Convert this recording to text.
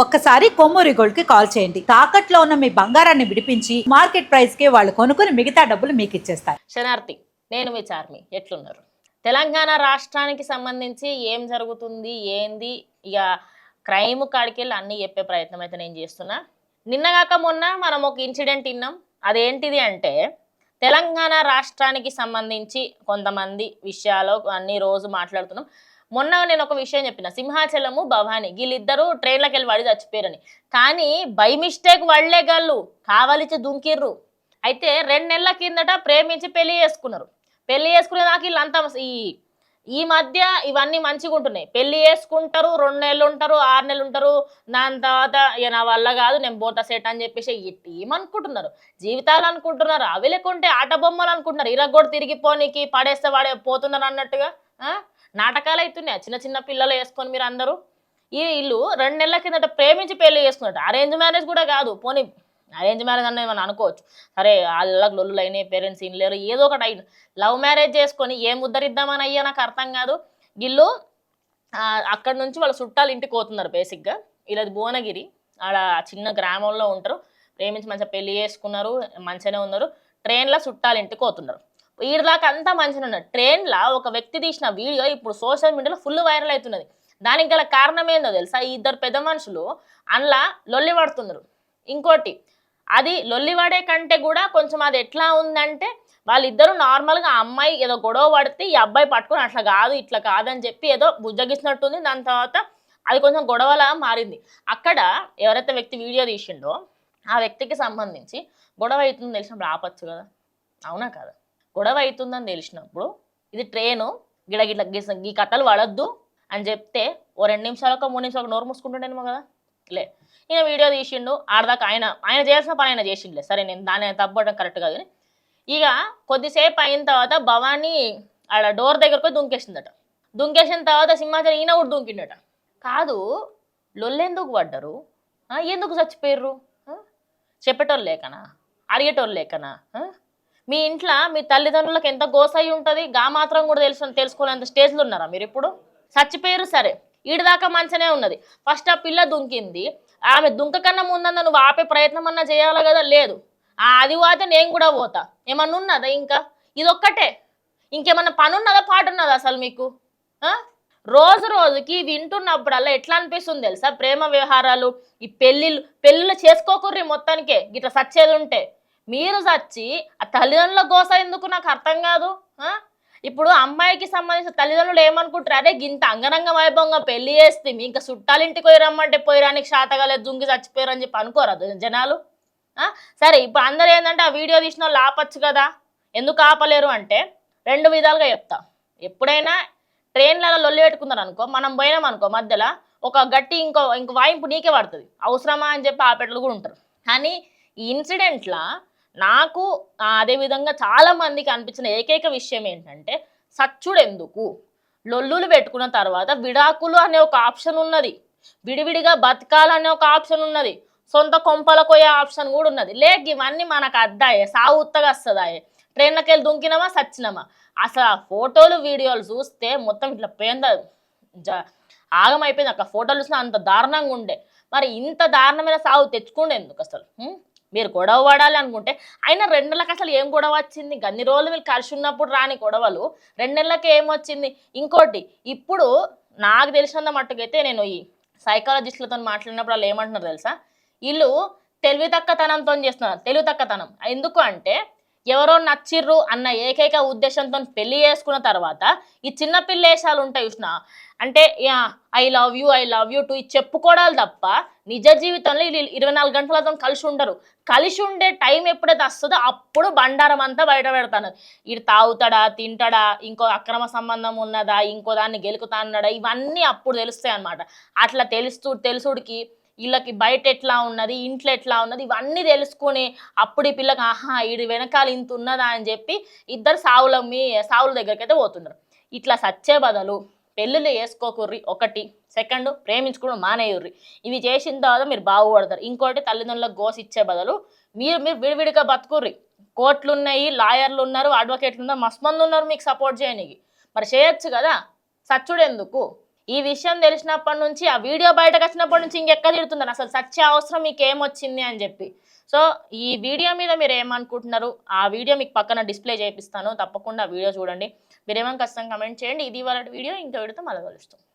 ఒక్కసారి కొమ్మూరి గోల్డ్ కి కాల్ చేయండి. తాకట్లో ఉన్న మీ బంగారాన్ని విడిపించి మార్కెట్ ప్రైస్ కి వాళ్ళు కొనుక్కుని మిగతా డబ్బులు మీకు ఇచ్చేస్తారు. శనార్థి, నేను మీ చార్మి. ఎట్లున్నారు? తెలంగాణ రాష్ట్రానికి సంబంధించి ఏం జరుగుతుంది ఏంది ఇక క్రైమ్ కాడికెళ్ళి అన్నీ చెప్పే ప్రయత్నం అయితే నేను చేస్తున్నా. నిన్నగాక మొన్న మనం ఒక ఇన్సిడెంట్ విన్నాం. అదేంటిది అంటే తెలంగాణ రాష్ట్రానికి సంబంధించి కొంతమంది విషయాలు అన్ని రోజు మాట్లాడుతున్నాం. మొన్న నేను ఒక విషయం చెప్పిన, సింహాచలము భవానీ వీళ్ళిద్దరూ ట్రైన్లోకి వెళ్ళి పడి చచ్చిపోయారని. కానీ బై మిస్టేక్ వాళ్ళే గళ్ళు కావాలిచ్చి దుంకిర్రు. అయితే 2 నెలల కిందట ప్రేమించి పెళ్లి చేసుకున్నారు. పెళ్లి చేసుకునే దాకా వీళ్ళంతా ఈ మధ్య ఇవన్నీ మంచిగా ఉంటున్నాయి. పెళ్లి చేసుకుంటారు, 2 నెలలు ఉంటారు, 6 నెలలు ఉంటారు. దాని తర్వాత ఇక నా వల్ల కాదు నేను పోతా సెట్ అని చెప్పేసి ఏమనుకుంటున్నారు, జీవితాలు అనుకుంటున్నారు. అవి లేకుంటే ఆట బొమ్మలు అనుకుంటున్నారు. ఇరగొడు తిరిగిపోనికి పడేస్తే వాడే పోతున్నారు అన్నట్టుగా నాటకాలు అవుతున్నాయి. చిన్న చిన్న పిల్లలు వేసుకొని మీరు అందరూ ఈ ఇల్లు 2 నెలల కిందట ప్రేమించి పెళ్లి చేసుకున్నట్టు. అరేంజ్ మ్యారేజ్ కూడా కాదు, పోనీ అరేంజ్ మ్యారేజ్ అన్నది మనం అనుకోవచ్చు. సరే వాళ్ళకి లొల్లులు అయినాయి, పేరెంట్స్ ఇన్లేరు, ఏదో ఒకటి అయింది. లవ్ మ్యారేజ్ చేసుకొని ఏం ఉద్ధరిద్దామని అయ్యా నాకు అర్థం కాదు. వీళ్ళు అక్కడి నుంచి వాళ్ళ చుట్టాలు ఇంటికి పోతున్నారు. బేసిక్గా వీళ్ళది భువనగిరి, ఆడ చిన్న గ్రామంలో ఉంటారు. ప్రేమించి మంచిగా పెళ్లి చేసుకున్నారు, మంచిగానే ఉన్నారు. ట్రైన్లో చుట్టాలు ఇంటికి పోతున్నారు. వీడిదాకా అంతా మంచిగా ఉన్నారు. ట్రైన్లో ఒక వ్యక్తి తీసిన వీడియో ఇప్పుడు సోషల్ మీడియాలో ఫుల్ వైరల్ అవుతున్నది. దానికి గల కారణం ఏందో తెలుసా? ఈ ఇద్దరు పెద్ద మనుషులు అందులో లొల్లి పడుతున్నారు. ఇంకోటి, అది లొల్లివాడే కంటే కూడా కొంచెం అది ఎట్లా ఉందంటే వాళ్ళిద్దరూ నార్మల్గా అమ్మాయి ఏదో గొడవ పడితే ఈ అబ్బాయి పట్టుకుని అట్లా కాదు ఇట్లా కాదని చెప్పి ఏదో బుజ్జగిస్తున్నట్టుంది. దాని తర్వాత అది కొంచెం గొడవలా మారింది. అక్కడ ఎవరైతే వ్యక్తి వీడియో తీసిండో ఆ వ్యక్తికి సంబంధించి గొడవ అవుతుందని తెలిసినప్పుడు ఆపచ్చు కదా, అవునా కదా? గొడవ అవుతుందని తెలిసినప్పుడు ఇది ట్రైను గిడగిట్ల ఈ కథలు పడద్దు అని చెప్తే ఓ 2 నిమిషాలకు 3 నిమిషాలకు నోరు మూసుకుంటుండేమో కదా. లే, ఈయన వీడియో తీసిండు. ఆడదాకా ఆయన చేయాల్సిన పని ఆయన చేసిండులే. సరే, నేను దాన్ని తప్పడం కరెక్ట్ కాదు. కానీ ఇక కొద్దిసేపు అయిన తర్వాత భవానీ ఆడ డోర్ దగ్గరకు పోయి దుంకేసిందట. దుంకేసిన తర్వాత సింహాచలం ఈయన కూడా దుంకిండట. కాదు, లొల్లెందుకు పడ్డరు, ఎందుకు చచ్చిపోయారు? చెప్పేటోళ్ళు లేకనా, అడిగేటోళ్ళు లేకనా? మీ ఇంట్లో మీ తల్లిదండ్రులకు ఎంత గోసయి ఉంటుంది, గా మాత్రం కూడా తెలుసుకోలేంత స్టేజ్లో ఉన్నారా మీరు? ఇప్పుడు చచ్చిపోయారు, సరే ఈడిదాకా మంచిగానే ఉన్నది. ఫస్ట్ ఆ పిల్ల దుంకింది, ఆమె దుంక కన్నా ముందన్న నువ్వు ఆపే ప్రయత్నం అన్నా చేయాలి కదా. లేదు, అది పోతే నేను కూడా పోతా. ఏమన్నా ఉన్నదా ఇంకా? ఇదొక్కటే, ఇంకేమన్నా పని ఉన్నదా, పాటు ఉన్నదా అసలు మీకు? రోజు రోజుకి వింటున్నప్పుడల్లా ఎట్లా అనిపిస్తుంది తెలుసా? ప్రేమ వ్యవహారాలు, ఈ పెళ్ళిళ్ళు చేసుకోకుర్రి మొత్తానికే. గిట్లా సచ్చేది ఉంటే మీరు చచ్చి ఆ తల్లిదండ్రుల గోస ఎందుకు నాకు అర్థం కాదు. ఇప్పుడు అమ్మాయికి సంబంధించిన తల్లిదండ్రులు ఏమనుకుంటారు, అదే గింత అంగరంగ వైభవంగా పెళ్లి చేస్తే ఇంకా చుట్టాలింటికి పోయి రమ్మంటే పోయిరానికి శాతగాలేదు, దుంగి చచ్చిపోయారు అని చెప్పి అనుకోరాదు జనాలు? సరే, ఇప్పుడు అందరూ ఏంటంటే ఆ వీడియో తీసిన వాళ్ళు ఆపచ్చు కదా. ఎందుకు ఆపలేరు అంటే 2 విధాలుగా చెప్తా. ఎప్పుడైనా ట్రైన్లలో లొల్లి పెట్టుకున్నారు అనుకో, మనం పోయినాం అనుకో, మధ్యలో ఒక గట్టి ఇంకో వాయింపు నీకే పడుతుంది. అవసరమా అని చెప్పి ఆపేటలు కూడా ఉంటారు. కానీ ఈ ఇన్సిడెంట్లో నాకు అదేవిధంగా చాలామందికి అనిపించిన ఏకైక విషయం ఏంటంటే, సచ్చుడు ఎందుకు? లొల్లులు పెట్టుకున్న తర్వాత విడాకులు అనే ఒక ఆప్షన్ ఉన్నది, విడివిడిగా బతకాలనే ఒక ఆప్షన్ ఉన్నది, సొంత కొంపలకు పోయే ఆప్షన్ కూడా ఉన్నది. లేక ఇవన్నీ మనకు అద్దాయే, సావు ఉత్తగా వస్తుందాయే. ట్రైన్లోకి వెళ్ళి దుంకినామా సచ్చినామా? అసలు ఆ ఫోటోలు వీడియోలు చూస్తే మొత్తం ఇట్లా ఆగమైపోయింది. అక్కడ ఫోటోలు చూసినా అంత దారుణంగా ఉండే. మరి ఇంత దారుణమైన సావు తెచ్చుకుండే ఎందుకు అసలు? మీరు గొడవ పడాలి అనుకుంటే అయినా 2 నెలలకు అసలు ఏం గొడవ వచ్చింది? అన్ని రోజులు వీళ్ళు కలిసి ఉన్నప్పుడు రాని గొడవలు 2 నెలలకి ఏమొచ్చింది? ఇంకోటి, ఇప్పుడు నాకు తెలిసినంత మట్టుకైతే నేను ఈ సైకాలజిస్టులతో మాట్లాడినప్పుడు వాళ్ళు ఏమంటున్నారు తెలుసా? వీళ్ళు తెలివి తక్కువతనంతో చేస్తున్నారు. తెలివి తక్కువతనం ఎందుకు అంటే, ఎవరో నచ్చిర్రు అన్న ఏకైక ఉద్దేశంతో పెళ్లి చేసుకున్న తర్వాత ఈ చిన్న పిల్లేషాలు ఉంటాయి చూసిన, అంటే ఐ లవ్ యూ టు చెప్పుకోవడాలు తప్ప నిజ జీవితంలో వీళ్ళు 24 గంటలతో కలిసి ఉండరు. కలిసి ఉండే టైం ఎప్పుడైతే వస్తుందో అప్పుడు బండారం అంతా బయట పెడతాను. ఇది తాగుతాడా, తింటాడా, ఇంకో అక్రమ సంబంధం ఉన్నదా, ఇంకో దాన్ని గెలుకుతా అన్నాడా, ఇవన్నీ అప్పుడు తెలుస్తాయి అన్నమాట. అట్లా తెలుసుడికి వీళ్ళకి బయట ఎట్లా ఉన్నది, ఇంట్లో ఎట్లా ఉన్నది, ఇవన్నీ తెలుసుకొని అప్పుడు ఈ పిల్లకి వీడి వెనకాల ఇంత ఉన్నదా అని చెప్పి ఇద్దరు సావుల దగ్గరికి అయితే పోతున్నారు. ఇట్లా సచ్చే బదులు పెళ్ళిళ్ళు చేసుకోకుర్రి ఒకటి. సెకండ్, ప్రేమించుకోవడం మానేయుర్రి. ఇవి చేసిన తర్వాత మీరు బాగుపడతారు. ఇంకోటి, తల్లిదండ్రులకు గోసి ఇచ్చే బదులు మీరు విడివిడిగా బతుకుర్రి. కోర్టులు ఉన్నాయి, లాయర్లు ఉన్నారు, అడ్వకేట్లు ఉన్నారు, మస్తు మంది ఉన్నారు మీకు సపోర్ట్ చేయడానికి. మరి చేయొచ్చు కదా, సచ్చుడు ఎందుకు? ఈ విషయం తెలిసినప్పటి నుంచి ఆ వీడియో బయటకు వచ్చినప్పటి నుంచి ఇంకెక్కడ తిడుతున్నారు అసలు సత్య అవసరం మీకు ఏమొచ్చింది అని చెప్పి. సో ఈ వీడియో మీద మీరు ఏమనుకుంటున్నారు, ఆ వీడియో మీకు పక్కన డిస్ప్లే చేపిస్తాను, తప్పకుండా వీడియో చూడండి. మీరేమో ఖచ్చితంగా కమెంట్ చేయండి. ఇది వాళ్ళ వీడియో, ఇంకో వీడియోతో మళ్ళీ కలుస్తాం.